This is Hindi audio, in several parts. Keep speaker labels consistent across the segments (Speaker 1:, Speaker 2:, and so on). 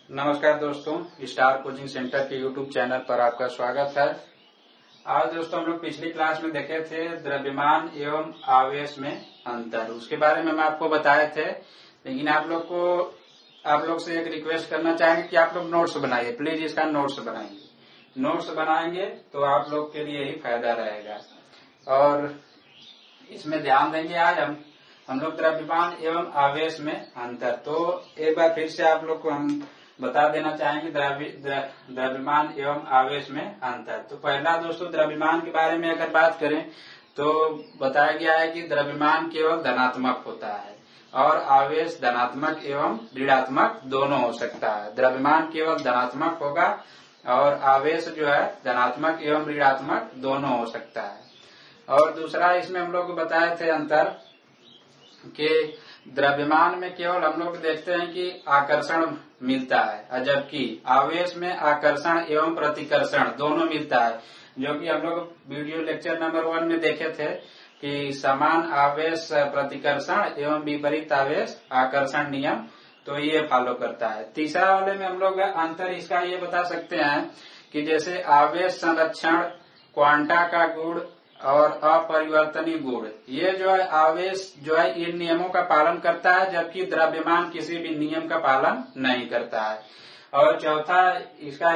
Speaker 1: नमस्कार दोस्तों, स्टार कोचिंग सेंटर के यूट्यूब चैनल पर आपका स्वागत है। आज दोस्तों हम लोग पिछली क्लास में देखे थे द्रव्यमान एवं आवेश में अंतर, उसके बारे में हम आपको बताए थे। लेकिन आप लोग से एक रिक्वेस्ट करना चाहेंगे कि आप लोग नोट्स बनाइए, प्लीज इसका नोट्स बनाइए। नोट्स बनाएंगे तो आप लोग के लिए ही फायदा रहेगा और इसमें ध्यान देंगे। आज हम लोग द्रव्यमान एवं आवेश में अंतर, तो एक बार फिर से आप लोग को हम बता देना चाहेंगे द्रव्यमान एवं आवेश में अंतर। तो पहला दोस्तों, द्रव्यमान के बारे में अगर बात करें तो बताया गया है कि द्रव्यमान केवल धनात्मक होता है और आवेश धनात्मक एवं ऋणात्मक दोनों हो सकता है। द्रव्यमान केवल धनात्मक होगा और आवेश जो है धनात्मक एवं ऋणात्मक दोनों हो सकता है। और दूसरा इसमें हम लोग बताए थे अंतर कि द्रव्यमान में केवल हम लोग देखते हैं कि आकर्षण मिलता है, जबकि आवेश में आकर्षण एवं प्रतिकर्षण दोनों मिलता है, जो कि हम लोग वीडियो लेक्चर नंबर 1 में देखे थे कि समान आवेश प्रतिकर्षण एवं विपरीत आवेश आकर्षण नियम, तो ये फॉलो करता है। तीसरा वाले में हम लोग अंतर इसका ये बता सकते हैं कि जैसे आवेश संरक्षण, क्वांटा का गुण और अपरिवर्तनीय गुण, ये जो है आवेश जो है इन नियमों का पालन करता है, जबकि द्रव्यमान किसी भी नियम का पालन नहीं करता है। और चौथा इसका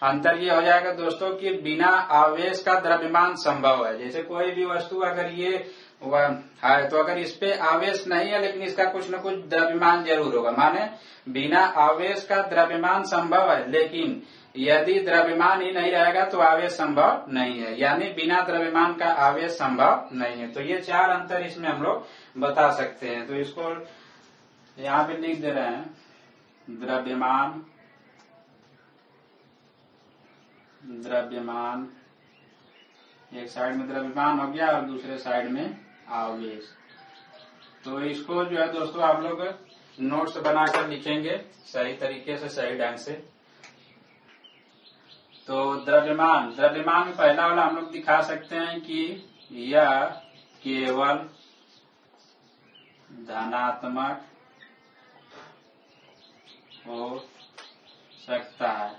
Speaker 1: अंतर ये हो जाएगा दोस्तों कि बिना आवेश का द्रव्यमान संभव है। जैसे कोई भी वस्तु अगर ये है तो अगर इस पे आवेश नहीं है लेकिन इसका कुछ न कुछ द्रव्यमान जरूर होगा, माने बिना आवेश का द्रव्यमान संभव है, लेकिन यदि द्रव्यमान ही नहीं रहेगा तो आवेश संभव नहीं है, यानी बिना द्रव्यमान का आवेश संभव नहीं है। तो ये 4 अंतर इसमें हम लोग बता सकते हैं। तो इसको यहाँ पे लिख दे रहे हैं, द्रव्यमान एक साइड में द्रव्यमान हो गया और दूसरे साइड में आवेश। तो इसको जो है दोस्तों आप लोग नोट्स बनाकर लिखेंगे सही तरीके से, सही ढंग से। तो द्रव्यमान में पहला वाला हम लोग दिखा सकते हैं कि यह केवल धनात्मक हो सकता है,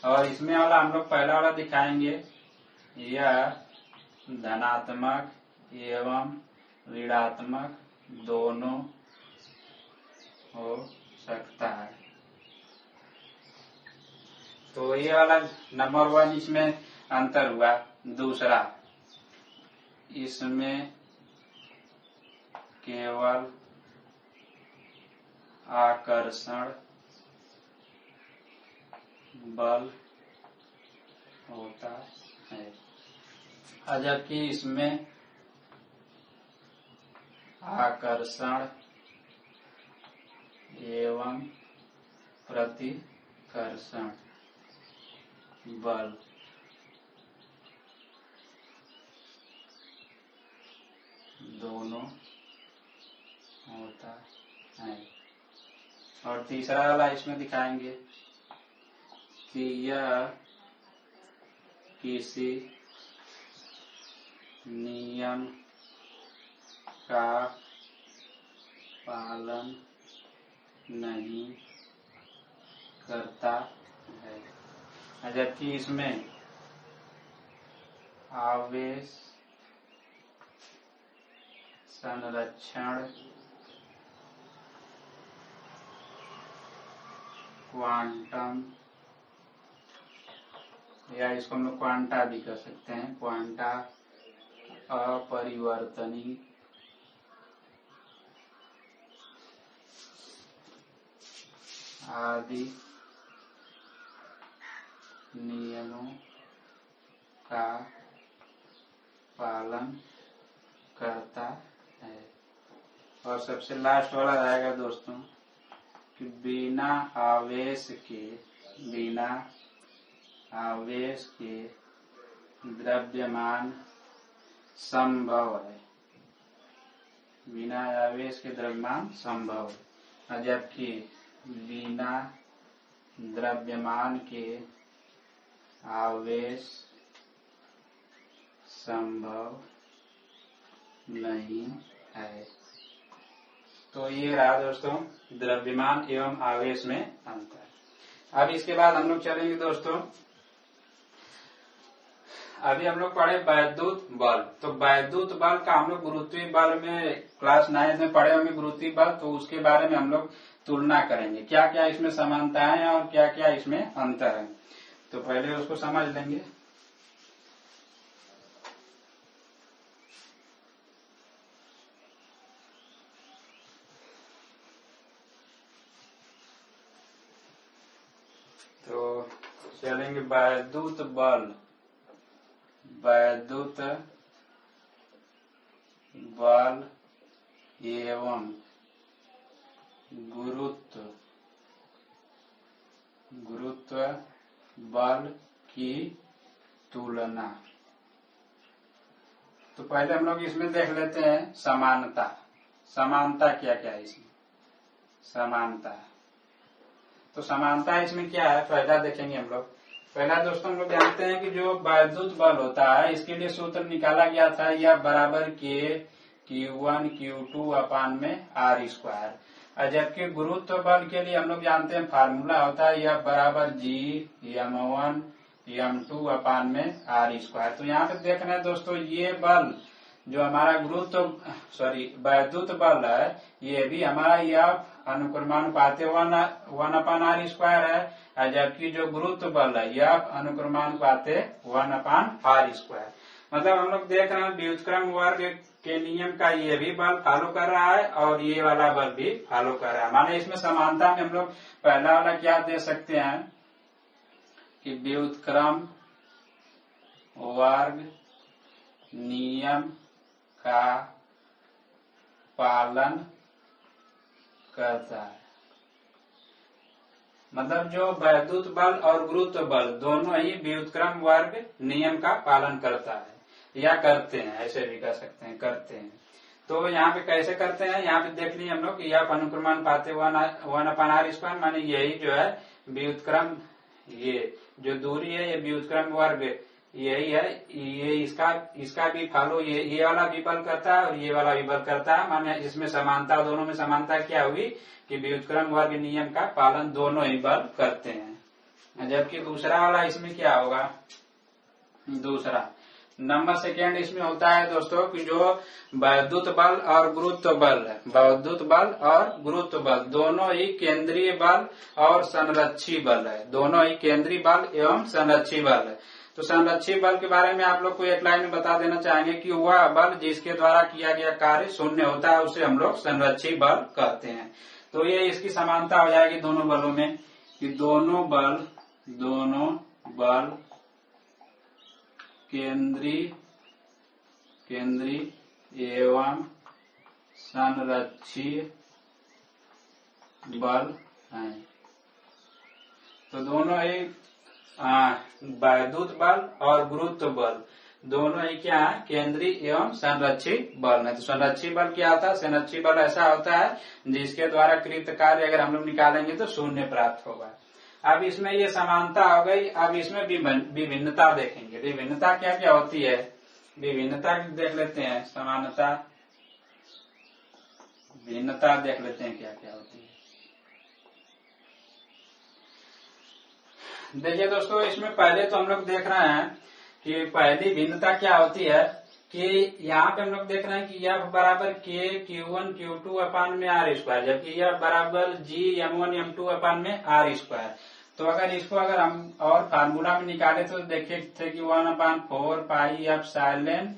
Speaker 1: और इसमें वाला हम लोग पहला वाला दिखाएंगे, यह धनात्मक एवं ऋणात्मक दोनों हो सकता है। तो ये वाला नंबर 1 इसमें अंतर हुआ। दूसरा, इसमें केवल आकर्षण बल होता है, जबकि इसमें आकर्षण एवं प्रतिकर्षण बल दोनों होता है। और तीसरा वाला इसमें दिखाएंगे कि यह किसी नियम का पालन नहीं करता है, जबकि इसमें आवेश संरक्षण, क्वांटम, या इसको हम लोग क्वांटा भी कर सकते हैं, क्वांटा, अपरिवर्तनीय आदि नियमों का पालन करता है। और सबसे लास्ट वाला रहेगा दोस्तों कि बिना आवेश के द्रव्यमान संभव है, बिना आवेश के द्रव्यमान संभव है, जबकि बिना द्रव्यमान के आवेश संभव नहीं है। तो ये रहा दोस्तों द्रव्यमान एवं आवेश में अंतर। अब इसके बाद हम लोग चलेंगे दोस्तों, अभी हम लोग पढ़े वैद्युत बल। तो वैद्युत बल का हम लोग गुरुत्वीय बल में क्लास 9 में पढ़े होंगे गुरुत्वीय बल, तो उसके बारे में हम लोग तुलना करेंगे, क्या क्या इसमें समानताएं हैं और क्या क्या इसमें अंतर है। तो पहले उसको समझ लेंगे। तो चलेंगे वैद्युत बल। वैद्युत बल एवं गुरुत्व बल की तुलना। तो पहले हम लोग इसमें देख लेते हैं समानता। समानता क्या क्या है इसमें? समानता, तो समानता इसमें क्या है पहला देखेंगे हम लोग। पहला दोस्तों हम लोग जानते हैं कि जो वैद्युत बल होता है इसके लिए सूत्र निकाला गया था, यह बराबर के Q1 Q2 अपान में R²। और जबकि गुरुत्व बल के लिए हम लोग जानते हैं फार्मूला होता है यह बराबर G M1 M2 अपान में R²। तो यहाँ पे देखना है दोस्तों, ये बल जो हमारा वैद्युत बल है ये भी हमारा यह अनुक्रमानुपाती 1/R² है, जबकि जो गुरुत्व बल है यह अनुक्रमानुपाती 1/R²। मतलब हम लोग देख रहे हैं व्युत्क्रम वर्ग के नियम का ये भी बल फॉलो कर रहा है और ये वाला बल भी फॉलो कर रहा है। माने इसमें समानता में हम लोग पहला वाला क्या दे सकते हैं कि व्युत्क्रम वर्ग नियम का पालन करता है। मतलब जो वैद्युत बल और गुरुत्व बल दोनों ही व्युत्क्रम वर्ग नियम का पालन करता है या करते हैं, ऐसे भी कह सकते हैं, करते हैं। तो यहाँ पे कैसे करते हैं, यहाँ पे देख लिए हम लोग कि यह अनुक्रमानुपाती 1/R², माने यही जो है व्युत्क्रम, ये जो दूरी है ये व्युत्क्रम वर्ग यही है, ये इसका भी फॉलो ये वाला भी बल करता है और ये वाला भी बल करता है। माने इसमें समानता, दोनों में समानता क्या हुई कि व्युत्क्रम वर्ग नियम का पालन दोनों ही बल करते हैं। जबकि दूसरा वाला इसमें क्या होगा, दूसरा नंबर सेकेंड इसमें होता है दोस्तों कि जो वैद्युत बल और गुरुत्व बल है, वैद्युत बल और गुरुत्व बल दोनों ही केंद्रीय बल और संरक्षी बल है, दोनों ही केंद्रीय बल एवं संरक्षी बल है। तो संरक्षी बल के बारे में आप लोग को एक लाइन में बता देना चाहेंगे कि वह बल जिसके द्वारा किया गया कार्य शून्य होता है उसे हम लोग संरक्षी बल कहते हैं। तो ये इसकी समानता हो जाएगी दोनों बलों में कि दोनों बल केंद्रीय एवं संरक्षी बल हैं। तो दोनों ही वैद्युत बल और गुरुत्व बल दोनों ही क्या है, केंद्रीय एवं संरक्षी बल है। तो संरक्षी बल क्या होता है, संरक्षी बल ऐसा होता है जिसके द्वारा कृत कार्य अगर हम लोग निकालेंगे तो शून्य प्राप्त होगा। अब इसमें ये समानता हो गई। अब इसमें विभिन्नता देखेंगे। विभिन्नता क्या क्या होती है, विभिन्नता देख लेते हैं। समानता भिन्नता देख लेते हैं क्या क्या होती है। देखिए दोस्तों, इसमें पहले तो हम लोग देख रहे हैं कि पहली भिन्नता क्या होती है कि यहाँ पे हम लोग देख रहे हैं कि यह बराबर के Q1 Q2 अपान में R², जबकि यह बराबर G M1 M2 अपान में R²। तो अगर इसको अगर हम और फार्मूला में निकाले तो देखे थे कि 1/4 पाई एप्सिलॉन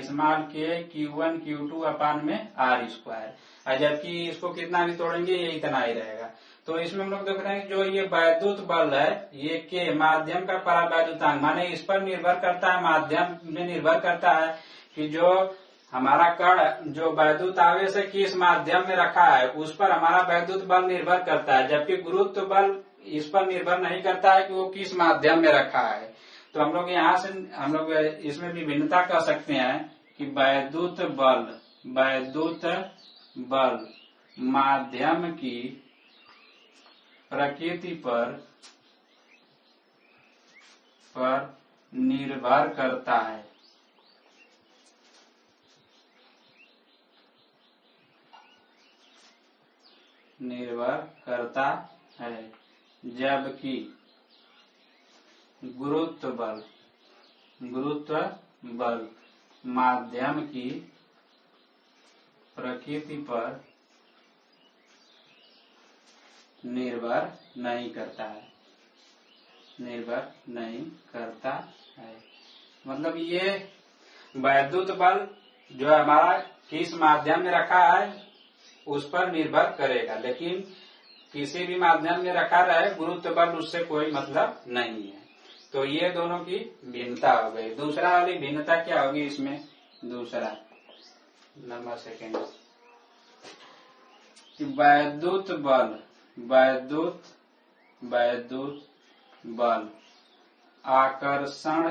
Speaker 1: स्मॉल के Q1 Q2 अपान में R², जबकि इसको कितना भी तोड़ेंगे ये इतना ही रहेगा। तो इसमें हम लोग देख रहे हैं जो ये वैद्युत बल है ये के माध्यम का परावैद्युतांक, माने इस पर निर्भर करता है, माध्यम में निर्भर करता है कि जो हमारा कण जो वैद्युत आवेश है किस माध्यम में रखा है उस पर हमारा वैद्युत बल निर्भर करता है। जबकि गुरुत्व बल इस पर निर्भर नहीं करता है कि वो किस माध्यम में रखा है। तो हम लोग यहाँ से हम लोग इसमें भी भिन्नता कह सकते हैं कि वैद्युत बल माध्यम की प्रकृति पर निर्भर करता है। निर्भर करता है, जबकि गुरुत्व बल माध्यम की प्रकृति पर निर्भर नहीं करता है। मतलब ये वैद्युत बल जो हमारा किस माध्यम में रखा है उस पर निर्भर करेगा, लेकिन किसी भी माध्यम में रखा रहे गुरुत्व बल उससे कोई मतलब नहीं है। तो ये दोनों की भिन्नता हो गई। दूसरा वाली भिन्नता क्या होगी इसमें, दूसरा नंबर सेकेंड, कि वैद्युत बल आकर्षण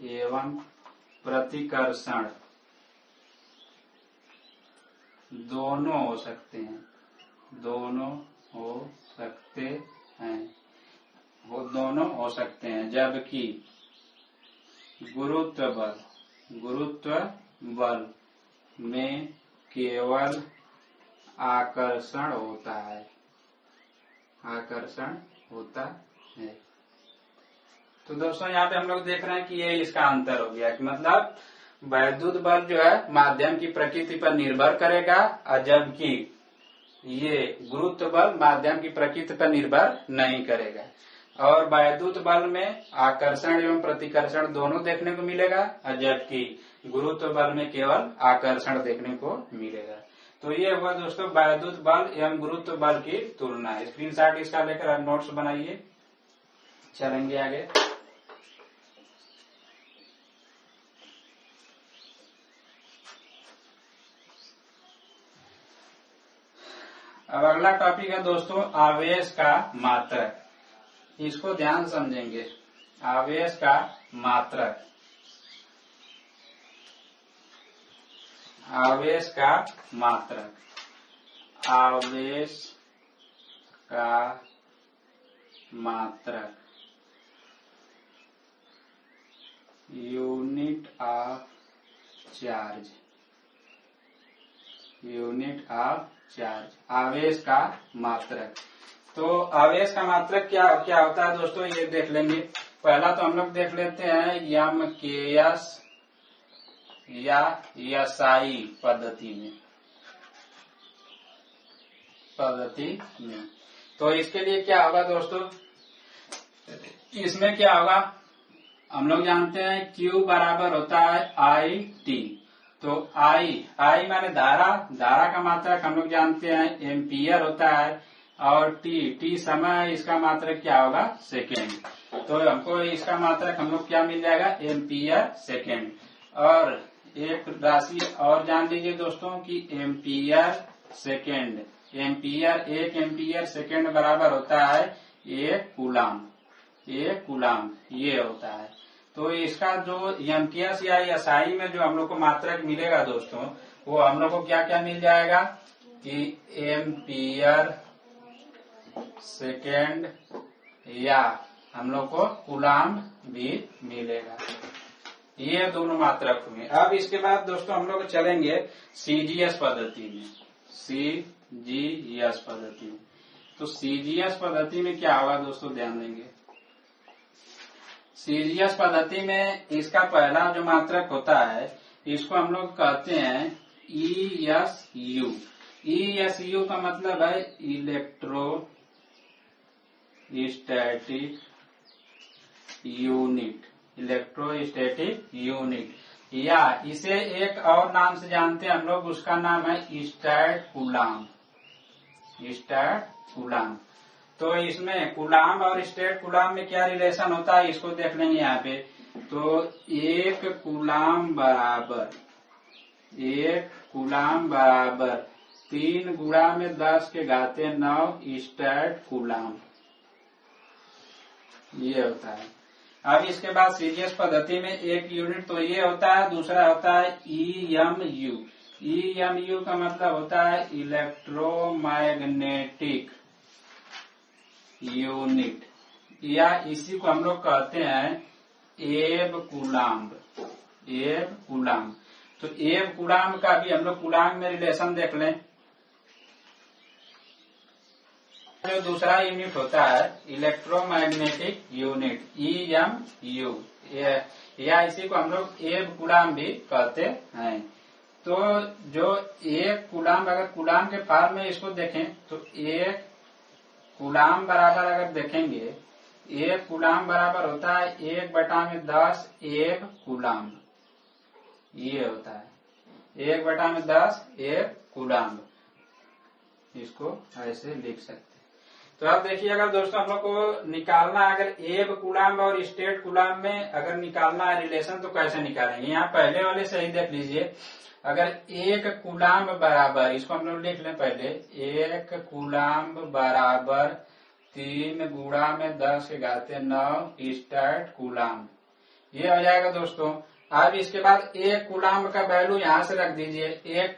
Speaker 1: एवं प्रतिकर्षण दोनों हो सकते हैं, दोनों हो सकते हैं, जबकि गुरुत्व बल में केवल आकर्षण होता है। तो दोस्तों यहाँ पे हम लोग देख रहे हैं कि ये इसका अंतर हो गया कि मतलब वैद्युत बल जो है माध्यम की प्रकृति पर निर्भर करेगा, और जबकि ये गुरुत्व बल माध्यम की प्रकृति पर निर्भर नहीं करेगा। और वैद्युत बल में आकर्षण एवं प्रतिकर्षण दोनों देखने को मिलेगा, और जबकि गुरुत्व बल में केवल आकर्षण देखने को मिलेगा। तो ये हुआ दोस्तों वैद्युत बल एवं गुरुत्व बल की तुलना। स्क्रीनशॉट इसका लेकर आप नोट्स बनाइए, चलेंगे आगे। अब अगला टॉपिक है दोस्तों आवेश का मात्रक। इसको ध्यान समझेंगे, आवेश का मात्रक। आवेश का मात्रक यूनिट ऑफ चार्ज। आवेश का मात्रक। तो आवेश का मात्रक क्या होता है दोस्तों, ये देख लेंगे। पहला तो हम लोग देख लेते हैं यम के एस या एसआई पद्धति में। तो इसके लिए क्या होगा दोस्तों, इसमें क्या होगा, हम लोग जानते हैं Q बराबर होता है आई टी। तो आई माने धारा का मात्रक हम लोग जानते हैं एम्पियर होता है, और टी समय, इसका मात्रक क्या होगा, सेकेंड। तो हमको इसका मात्रक हम लोग क्या मिल जाएगा, एम्पियर सेकेंड। और एक राशि और जान लीजिए दोस्तों कि एम्पियर सेकेंड, एक एम्पियर सेकेंड बराबर होता है 1 कूलाम, ये होता है। तो इसका जो एम्पियर्स या एसआई में जो हम लोग को मात्रक मिलेगा दोस्तों, वो हम लोग को क्या मिल जाएगा कि एम्पियर सेकेंड, या हम लोग को कूलाम भी मिलेगा। ये दोनों मात्रक हुए। अब इसके बाद दोस्तों हम लोग चलेंगे सीजीएस पद्धति में। तो सीजीएस पद्धति में क्या होगा दोस्तों, ध्यान देंगे। सीजीएस पद्धति में इसका पहला जो मात्रक होता है इसको हम लोग कहते हैं ESU। ESU का मतलब है इलेक्ट्रोस्टैटिक यूनिट, या इसे एक और नाम से जानते हैं हम लोग, उसका नाम है स्टैट कूलाम। तो इसमें कूलाम और स्टेट कूलाम में क्या रिलेशन होता है इसको देख लेंगे यहाँ पे। तो 1 कूलाम बराबर 3 गुणा में 10 के घाते 9 स्टैट कूलाम, ये होता है। अब इसके बाद सीजीएस पद्धति में एक यूनिट तो ये होता है, दूसरा होता है EMU। EMU का मतलब होता है इलेक्ट्रोमैग्नेटिक यूनिट, या इसी को हम लोग कहते हैं एब कूलाम। तो एक कूलाम का भी हम लोग कूलाम में रिलेशन देख लें। जो दूसरा यूनिट होता है इलेक्ट्रोमैग्नेटिक यूनिट EMU, या इसी को हम लोग एक कूलाम भी कहते हैं। तो जो एक कूलाम, अगर कूलाम के फॉर्म में इसको देखें तो एक कूलाम बराबर, अगर देखेंगे एक कूलाम बराबर होता है 1/10 एक कूलाम। ये होता है 1/10 एक कूलाम। इसको ऐसे लिख सकते हैं। तो अब देखिए, अगर दोस्तों हम लोग को निकालना, अगर एक कूलाम और स्टेट कूलाम में अगर निकालना है रिलेशन, तो कैसे निकालेंगे? यहाँ पहले वाले से ही देख लीजिए। अगर एक कूलाम बराबर, इसको हम लोग लिख लें पहले, एक कूलाम बराबर 3 गुणा में 10⁹ स्टेट कूलाम, ये हो जाएगा दोस्तों। अब इसके बाद एक कूलाम का वैल्यू यहाँ से रख दीजिए। एक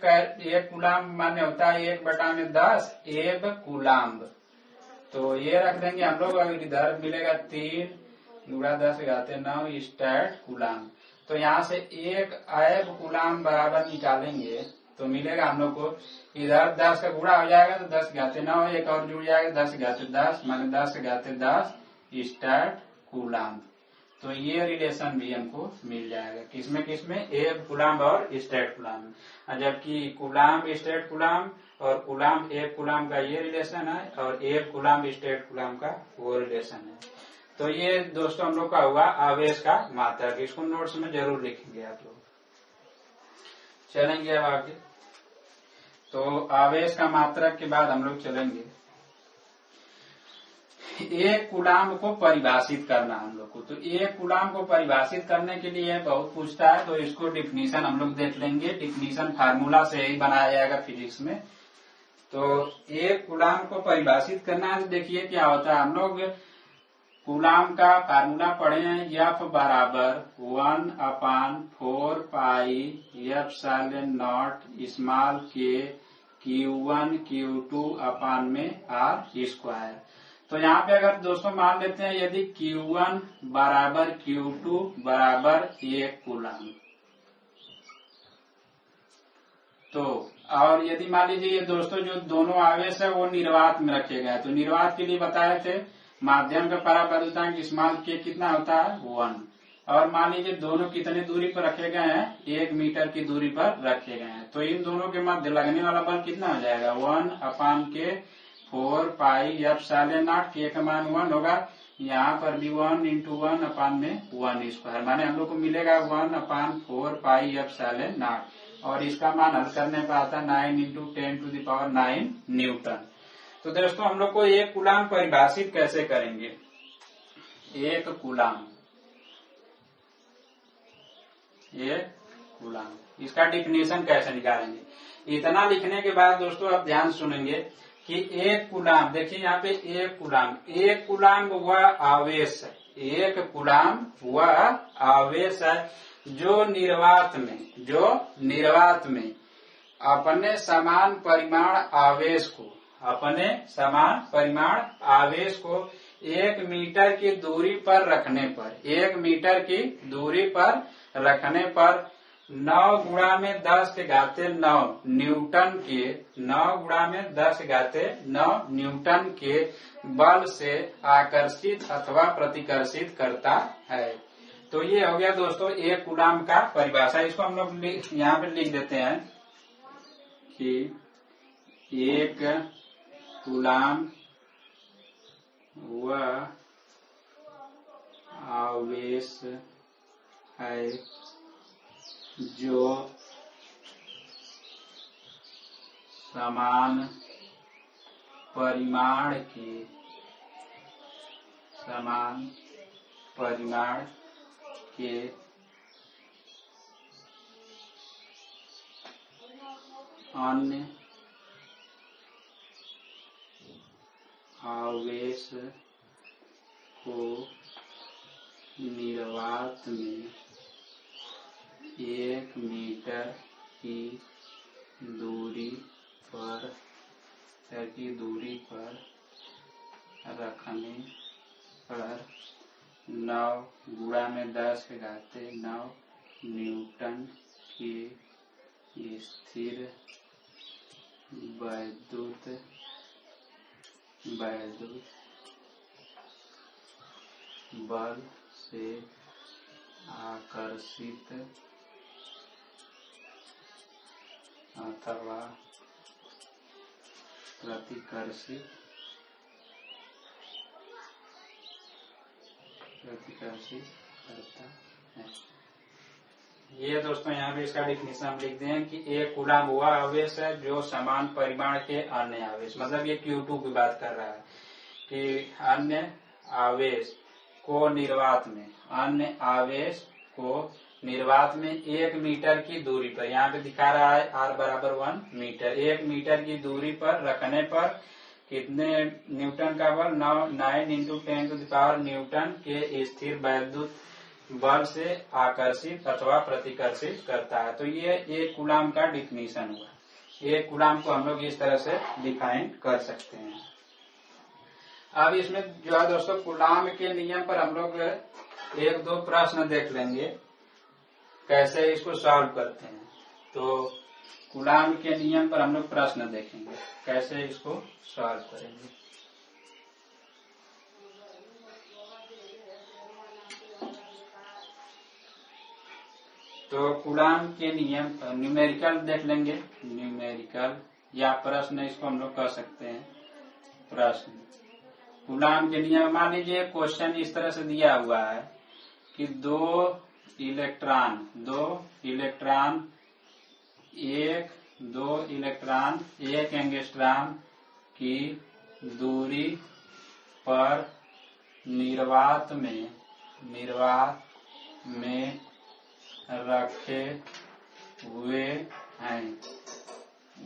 Speaker 1: कूलाम माने होता है 1/10 एक कूलाम। तो ये रख देंगे हम लोग। अगर इधर मिलेगा 3 गुणा 10⁹ स्टेट कूलाम। तो यहाँ से एक ऐब कूलाम बराबर निकालेंगे तो मिलेगा हम लोग को, इधर 10 का गुणा हो जाएगा तो 10⁹ एक और जुड़ जाएगा 10⁻10 माने 10⁻10 स्टेट कूलाम। तो ये रिलेशन भी हमको मिल जाएगा। किसमें किसमें? एक कूलाम और स्टेट कूलाम। जबकि कूलाम स्टेट कूलाम और कूलाम एक कूलाम का ये रिलेशन है, और एक कूलाम स्टेट कूलाम का वो रिलेशन है। तो ये दोस्तों हम लोग का हुआ आवेश का मात्रक। इसको नोट्स में जरूर लिखेंगे आप लोग। चलेंगे अब आगे। तो आवेश का मात्रक के बाद हम लोग चलेंगे एक कूलाम को परिभाषित करना हम लोग को। तो एक कूलाम को परिभाषित करने के लिए बहुत पूछता है, तो इसको डिफिनीशन हम लोग देख लेंगे। डिफिनीशन फार्मूला से ही बनाया जाएगा फिजिक्स में। तो एक कूलाम को परिभाषित करना है तो देखिए क्या होता है। हम लोग कूलाम का फार्मूला पढ़े हैं, F बराबर 1/4 pi epsilon small k Q1 Q2 अपान में R²। तो यहाँ पे अगर दोस्तों मान लेते हैं यदि Q1 बराबर Q2 बराबर 1 कूलाम, तो और यदि मान लीजिए ये दोस्तों जो दोनों आवेश है वो निर्वात में रखे गए, तो निर्वात के लिए बताए थे माध्यम का परावर्तनांक स्मॉल k कितना होता है 1। और मान लीजिए दोनों कितने दूरी पर रखे गए हैं? 1 मीटर की दूरी पर रखे गए हैं। तो इन दोनों के मध्य लगने वाला बल कितना हो जाएगा? 1/k 4 पाई एप्सिलॉन k का मान 1 होगा। यहाँ पर भी 1 × 1 अपान में 1², माने हम लोग को मिलेगा 1/4 पाई एप्सिलॉन। और इसका मान हल करने पर आता है 9 × 10⁹ न्यूटन। तो दोस्तों हम लोग को एक कूलाम परिभाषित कैसे करेंगे? एक कूलाम इसका डिफिनीशन कैसे निकालेंगे? इतना लिखने के बाद दोस्तों आप ध्यान सुनेंगे कि एक कूलाम, देखिए यहाँ पे एक कूलाम वह आवेश है, एक कूलाम वह आवेश है जो निर्वात में अपने समान परिमाण आवेश को 1 मीटर की दूरी पर रखने पर 9 गुणा में 10⁹ न्यूटन के बल से आकर्षित अथवा प्रतिकर्षित करता है। तो ये हो गया दोस्तों एक कूलाम का परिभाषा। इसको हम लोग यहाँ पे लिख देते हैं कि एक कूलाम वह आवेश है जो समान परिमाण के अन्य आवेश को निर्वात में 1 मीटर की दूरी पर रखने पर 9 गुणा में 10⁹ न्यूटन के स्थिर वैद्युत बल से आकर्षित अथवा प्रतिकर्षित करता है। ये दोस्तों यहाँ पे इसका डिफिनेशन हम लिखते हैं कि एक कूलाम वह आवेश है जो समान परिमाण के अन्य आवेश, मतलब ये Q2 की बात कर रहा है कि अन्य आवेश को निर्वात में 1 मीटर की दूरी पर, यहाँ पे दिखा रहा है r बराबर 1 मीटर, 1 मीटर की दूरी पर रखने पर कितने न्यूटन का बल, 9 × 10⁻⁷ न्यूटन के स्थिर वैद्युत बल से आकर्षित अथवा प्रतिकर्षित करता है। तो ये एक कूलाम का डिफिनीशन हुआ। एक कूलाम को हम लोग इस तरह से डिफाइन कर सकते हैं। अब इसमें जो है दोस्तों कूलाम के नियम पर हम लोग 1-2 प्रश्न देख लेंगे, कैसे इसको सॉल्व करते हैं। तो कूलाम के नियम पर हम लोग प्रश्न देखेंगे, कैसे इसको सॉल्व करेंगे। तो कूलाम के नियम न्यूमेरिकल देख लेंगे, न्यूमेरिकल या प्रश्न इसको हम लोग कर सकते हैं। प्रश्न कूलाम के नियम, मान लीजिए क्वेश्चन इस तरह से दिया हुआ है कि दो इलेक्ट्रॉन 1 एंगस्ट्रॉम की दूरी पर निर्वात में रखे हुए हैं,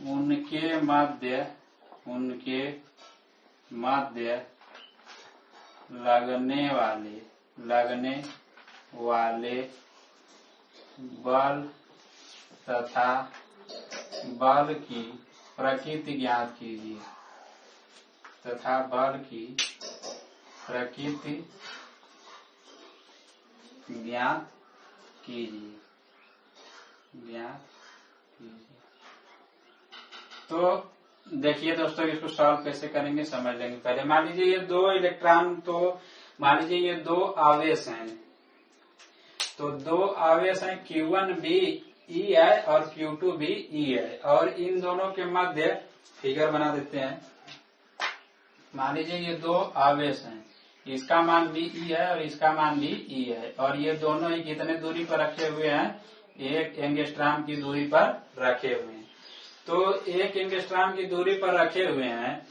Speaker 1: उनके मध्य लगने वाले बल तथा बल की प्रकृति ज्ञात कीजिए तो देखिए दोस्तों इसको सॉल्व कैसे करेंगे समझ लेंगे। पहले मान लीजिए ये 2 इलेक्ट्रॉन, तो मान लीजिए ये 2 आवेश हैं, तो 2 आवेश हैं, Q1 भी E है और Q2 भी E है, और इन दोनों के मध्य फिगर बना देते हैं। मान लीजिए ये 2 आवेश हैं, इसका मान भी E है और इसका मान भी E है, और ये दोनों ही कितने दूरी पर रखे हुए हैं, 1 एंगस्ट्रॉम की दूरी पर रखे हुए हैं। तो 1 एंगस्ट्रॉम की दूरी पर रखे हुए हैं,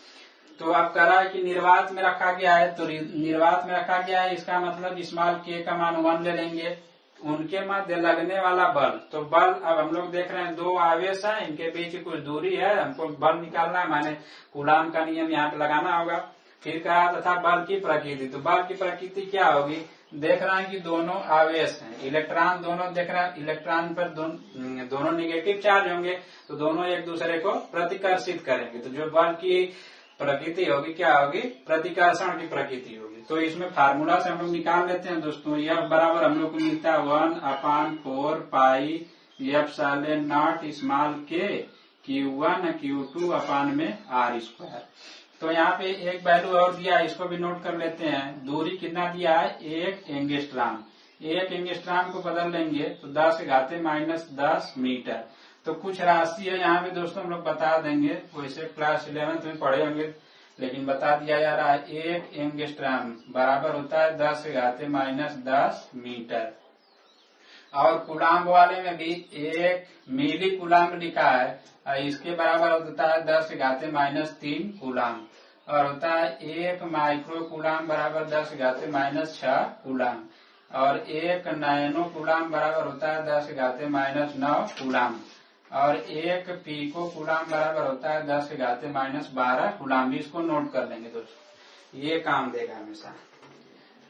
Speaker 1: तो अब कह रहा है कि निर्वात में रखा गया है, तो निर्वात में रखा गया है, इसका मतलब स्मॉल k का मान 1 ले लेंगे। उनके मध्य लगने वाला बल, तो बल अब हम लोग देख रहे हैं 2 आवेश है, इनके बीच कुछ दूरी है, हमको बल निकालना है, माने कूलाम का नियम यहाँ पे लगाना होगा। फिर कहा तथा बल की प्रकृति, तो बल की प्रकृति क्या होगी, देख रहे हैं कि दोनों आवेश हैं, इलेक्ट्रॉन दोनों देख रहे हैं, इलेक्ट्रॉन पर दोनों निगेटिव चार्ज होंगे, तो दोनों एक दूसरे को प्रतिकर्षित करेंगे। तो जो बल की प्रकृति होगी क्या होगी, प्रतिकर्षण की प्रकृति होगी। तो इसमें फार्मूला से हम लोग निकाल लेते हैं दोस्तों। F बराबर हम लोग को मिलता है 1/4 पाई F0 small k Q1 Q2 अपान में r²। तो यहाँ पे एक वैल्यू और दिया है, इसको भी नोट कर लेते हैं। दूरी कितना दिया है, 1 एंगस्ट्रॉम, 1 एंगस्ट्रॉम को बदल लेंगे तो 10⁻⁻10 मीटर। तो कुछ राशि है यहाँ पे दोस्तों हम लोग बता देंगे, वैसे क्लास 11th में पढ़े होंगे, लेकिन बता दिया जा रहा है। 1 एंगस्ट्रॉम बराबर होता है 10⁻⁻10 मीटर। और कूलाम वाले में भी 1 मिली कूलाम लिखा है, इसके बराबर होता है 10⁻³ कूलाम, और होता है 1 माइक्रो कूलाम बराबर 10⁻6 कूलाम, और 1 नैनो कूलाम बराबर होता है 10⁻9 कूलाम, और 1 पीको कूलाम बराबर होता है 10⁻12 कूलाम। इसको नोट कर लेंगे दोस्तों, ये काम देगा हमेशा।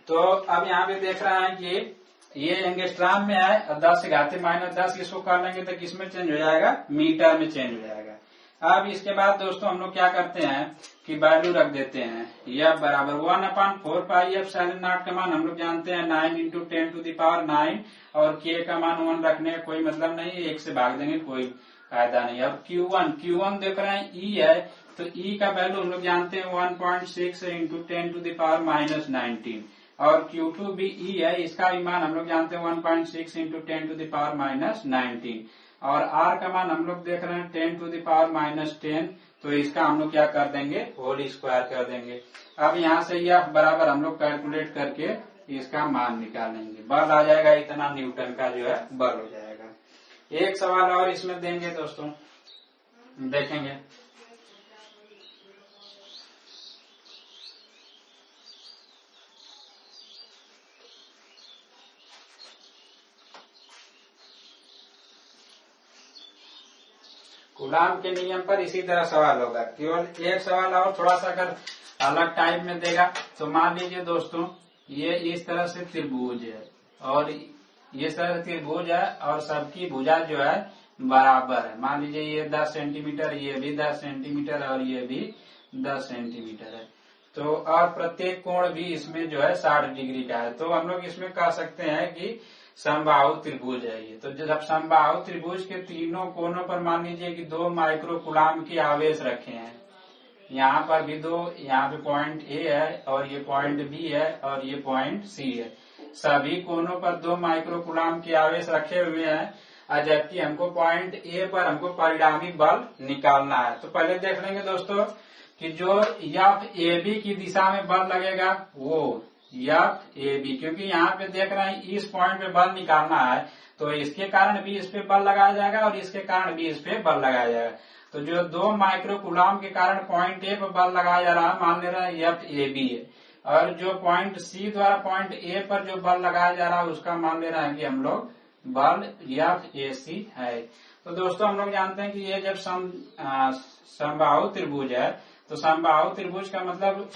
Speaker 1: तो अब यहाँ पे देख रहा है कि ये एंगस्ट्रॉम में है, 10⁻10 इसको कर लेंगे तो किसमें चेंज हो जाएगा, मीटर में चेंज हो जाएगा। अब इसके बाद दोस्तों हम लोग क्या करते हैं कि वैल्यू रख देते हैं। F बराबर 1/4 पाई F0 का मान हम लोग जानते हैं 9 × 10⁹ और k का मान 1 रखने का कोई मतलब नहीं, 1 से भाग देंगे कोई कायदा नहीं। अब Q1 देख रहे हैं E है, तो E का वैल्यू हम लोग जानते हैं 1.6 इंटू 10⁻⁻19 और Q2 भी E है, इसका भी मान हम लोग जानते हैं 1.6 इंटू 10⁻⁻19 और R का मान हम लोग देख रहे हैं 10⁻⁻10, तो इसका हम लोग क्या कर देंगे, होल स्क्वायर कर देंगे। अब यहाँ से यह बराबर हम लोग कैलकुलेट करके इसका मान निकालेंगे, बल आ जाएगा इतना न्यूटन का जो है बल हो जाएगा। एक सवाल और इसमें देंगे दोस्तों, देखेंगे। कूलाम के नियम पर इसी तरह सवाल होगा, केवल एक सवाल और थोड़ा सा अगर अलग टाइप में देगा तो मान लीजिए दोस्तों ये इस तरह से त्रिभुज है और ये तरह त्रिभुज है और सबकी भुजा जो है बराबर है। मान लीजिए ये 10 सेंटीमीटर, ये भी 10 सेंटीमीटर और ये भी 10 सेंटीमीटर है, तो और प्रत्येक कोण भी इसमें जो है 60 डिग्री का है। तो हम लोग इसमें कह सकते हैं कि समबाहु त्रिभुज है ये। तो जब समबाहु त्रिभुज के तीनों कोनों पर मान लीजिए कि 2 माइक्रो कूलाम की आवेश रखे हैं, यहाँ पर भी 2, यहाँ पे पॉइंट ए है और ये पॉइंट बी है और ये पॉइंट सी है, सभी कोनों पर 2 माइक्रो कूलाम के आवेश रखे हुए हैं, और जबकि हमको पॉइंट ए पर हमको परिणामी बल निकालना है। तो पहले देख लेंगे दोस्तों कि जो FAB की दिशा में बल लगेगा वो FAB, क्योंकि यहाँ पे देख रहे हैं इस पॉइंट पे बल निकालना है, तो इसके कारण भी इस पे बल लगाया जाएगा और इसके कारण भी इस पे बल लगाया जाएगा। तो जो 2 माइक्रो कूलाम के कारण पॉइंट ए पर बल लगाया जा रहा है, मान ले रहा है FAB है, और जो पॉइंट सी द्वारा पॉइंट ए पर जो बल लगाया जा रहा है उसका मान ले रहा है कि हम लोग बल FAC है। तो दोस्तों हम लोग जानते हैं कि ये जब समबाहु त्रिभुज है, तो समबाहु त्रिभुज का मतलब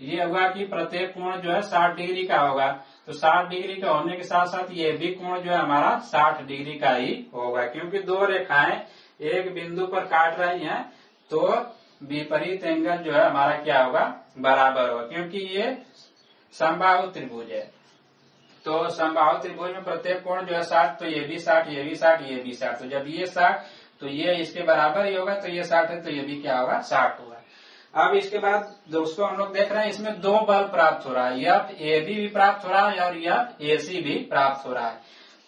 Speaker 1: ये हुआ कि प्रत्येक कोण जो है 60 डिग्री का होगा। तो 60 डिग्री का होने के साथ साथ ये भी कोण जो है हमारा 60 डिग्री का ही होगा, क्योंकि 2 रेखाएं एक बिंदु पर काट रही हैं, तो विपरीत एंगल जो है हमारा क्या होगा, बराबर होगा, क्योंकि ये समबाहु त्रिभुज है। तो समबाहु त्रिभुज में प्रत्येक कोण जो है 60, तो ये भी 60, ये भी 60, ये भी 60, तो जब ये 60 तो ये इसके बराबर ही होगा, तो ये 60 है तो ये भी क्या होगा, 60 होगा। अब इसके बाद दोस्तों हम लोग देख रहे हैं इसमें 2 बल प्राप्त हो रहा है, FAB भी प्राप्त हो रहा है और FAC भी प्राप्त हो रहा है।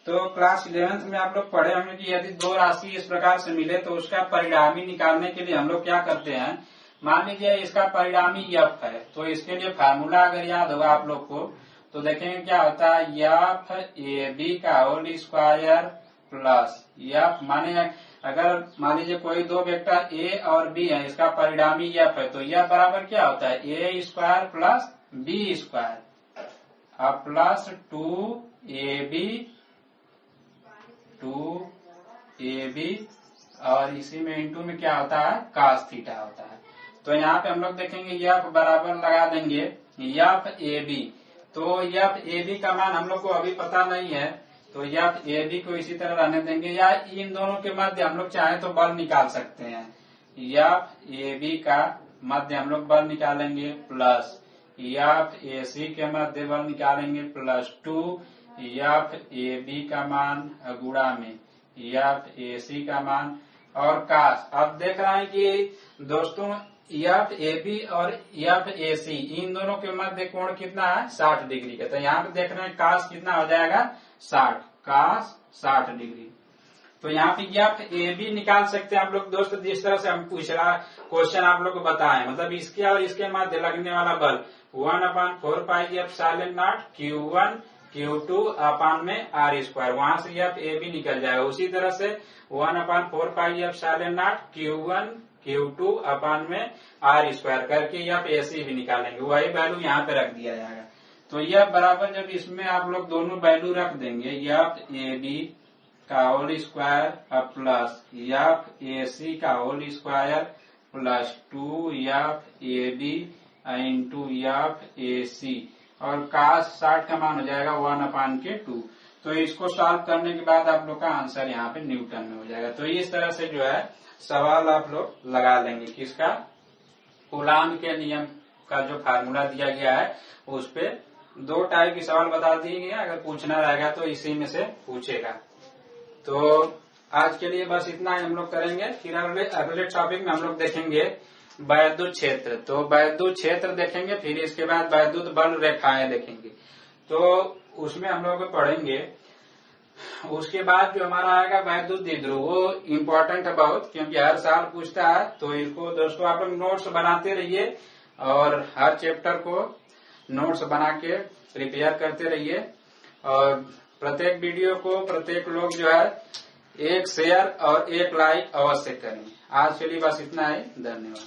Speaker 1: तो क्लास 11th में आप लोग पढ़े होंगे कि यदि 2 राशि इस प्रकार से मिले तो उसका परिणामी निकालने के लिए हम लोग क्या करते हैं, मान लीजिए इसका परिणामी F है, तो इसके लिए फार्मूला अगर याद होगा आप लोग को, तो देखेंगे क्या होता है, FAB का होल स्क्वायर प्लस F, माने अगर मान लीजिए कोई 2 वेक्टर A और B है, इसका परिणामी F है, तो यह बराबर क्या होता है, A square plus B square अब प्लस 2AB और इसी में इंटू में क्या होता है, cos थीटा होता है। तो यहाँ पे हम लोग देखेंगे F बराबर लगा देंगे FAB, तो FAB का मान हम लोग को अभी पता नहीं है, तो FAB को इसी तरह रहने देंगे, या इन दोनों के मध्य हम लोग चाहे तो बल निकाल सकते हैं। FAB का मध्य हम लोग बल निकालेंगे प्लस FAC के मध्य बल निकालेंगे प्लस 2 FAB का मान गुणा में FAC का मान और कास। अब देख रहे हैं कि दोस्तों FAB और FAC इन दोनों के मध्य कोण कितना है, 60 डिग्री का। तो यहाँ पे देख रहे हैं कास कितना हो जाएगा, 60, कास 60 डिग्री। तो यहाँ पे FAB निकाल सकते हैं आप लोग दोस्तों, जिस तरह से हम पूछा क्वेश्चन आप लोग को बताएं, मतलब इसके और इसके मध्य लगने वाला बल 1/4πε0 Q1 Q2 अपान में R स्क्वायर, वहां से FAB निकल जाएगा। उसी तरह से 1/4πε0 Q1 Q2 अपान में R स्क्वायर करके FAC भी निकालेंगे, वही वैल्यू यहाँ पे रख दिया जाएगा। तो यह बराबर जब इसमें आप लोग दोनों वैल्यू रख देंगे, FAB का होल स्क्वायर प्लस FAC का whole square plus 2FAB into FAC और कास 60 का मान हो जाएगा 1/2। तो इसको सॉल्व करने के बाद आप लोग का आंसर यहाँ पे न्यूटन में हो जाएगा। तो इस तरह से जो है सवाल आप लोग लगा लेंगे, किसका, कूलाम के नियम का जो फार्मूला दिया गया है उस पे 2 टाइप के सवाल बता दिए गए, अगर पूछना रहेगा तो इसी में से पूछेगा। तो आज के लिए बस इतना ही हम लोग करेंगे। फिर अगले टॉपिक में हम लोग देखेंगे वैद्युत क्षेत्र। तो वैद्युत क्षेत्र देखेंगे, फिर इसके बाद वैद्युत बल रेखाएं देखेंगे। तो उसमें हम लोग पढ़ेंगे। उसके बाद जो हमारा आएगा वैद्युत द्विध्रुव, वो इम्पोर्टेंट है बहुत, क्योंकि हर साल पूछता है। तो इसको दोस्तों आप लोग नोट्स बनाते रहिए और हर चैप्टर को नोट्स बना के प्रिपेयर करते रहिए। और प्रत्येक वीडियो को प्रत्येक लोग जो है एक शेयर और एक लाइक अवश्य करें। आज के लिए बस इतना ही। धन्यवाद।